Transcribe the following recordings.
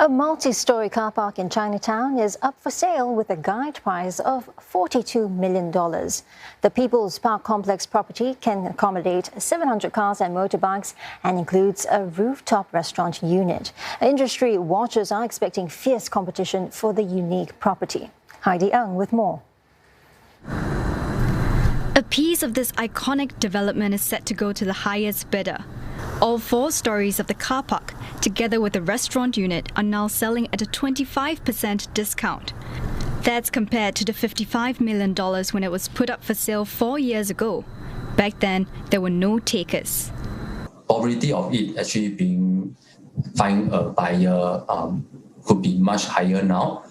A multi-storey car park in Chinatown is up for sale with a guide price of $42 million. The People's Park Complex property can accommodate 700 cars and motorbikes and includes a rooftop restaurant unit. Industry watchers are expecting fierce competition for the unique property. Heidi Ng with more. A piece of this iconic development is set to go to the highest bidder. All 4 stories of the car park, together with the restaurant unit, are now selling at a 25% discount. That's compared to the $55 million when it was put up for sale 4 years ago. Back then, there were no takers. Probability of it actually being find a buyer could be much higher now.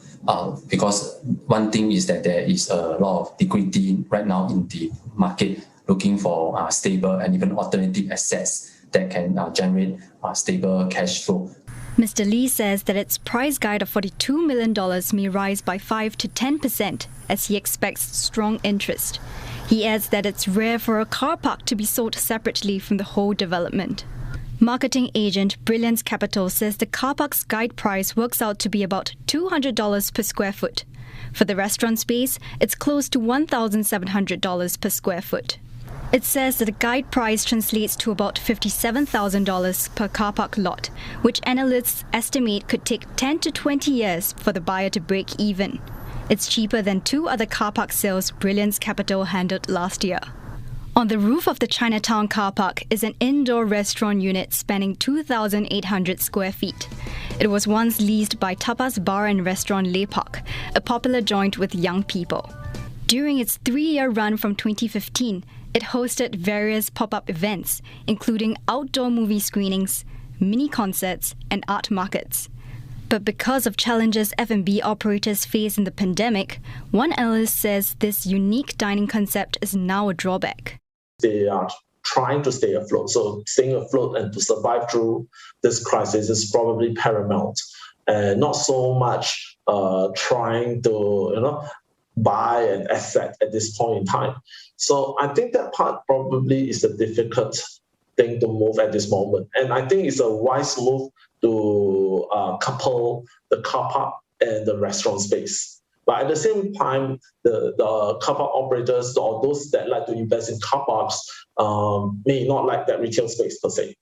Because one thing is that there is a lot of liquidity right now in the market looking for stable and even alternative assets that can generate stable cash flow. Mr. Lee says that its price guide of $42 million may rise by 5 to 10% as he expects strong interest. He adds that it's rare for a car park to be sold separately from the whole development. Marketing agent Brilliance Capital says the car park's guide price works out to be about $200 per square foot. For the restaurant space, it's close to $1,700 per square foot. It says that the guide price translates to about $57,000 per car park lot, which analysts estimate could take 10 to 20 years for the buyer to break even. It's cheaper than 2 other car park sales Brilliance Capital handled last year. On the roof of the Chinatown car park is an indoor restaurant unit spanning 2,800 square feet. It was once leased by Tapas Bar and Restaurant Le Parc, a popular joint with young people. During its 3-year run from 2015, it hosted various pop-up events, including outdoor movie screenings, mini concerts, and art markets. But because of challenges F&B operators face in the pandemic, one analyst says this unique dining concept is now a drawback. They are trying to stay afloat. So staying afloat and to survive through this crisis is probably paramount. And not so much trying to buy an asset at this point in time. So I think that part probably is a difficult thing to move at this moment. And I think it's a wise move to couple the car park and the restaurant space. But at the same time, the car park operators or those that like to invest in car parks may not like that retail space per se.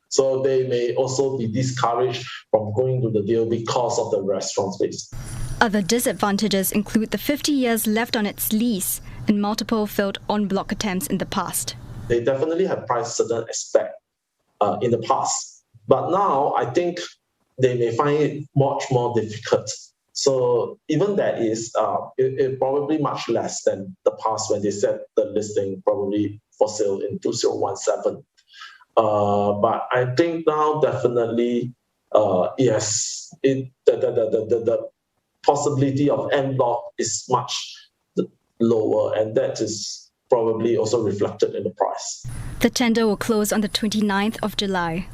So they may also be discouraged from going to the deal because of the restaurant space. Other disadvantages include the 50 years left on its lease and multiple failed en-bloc attempts in the past. They definitely have priced certain aspect in the past. But now, I think they may find it much more difficult. So even that is it probably much less than the past when they set the listing probably for sale in 2017. But I think now definitely, yes, the possibility of en bloc is much lower, and that is probably also reflected in the price. The tender will close on the 29th of July.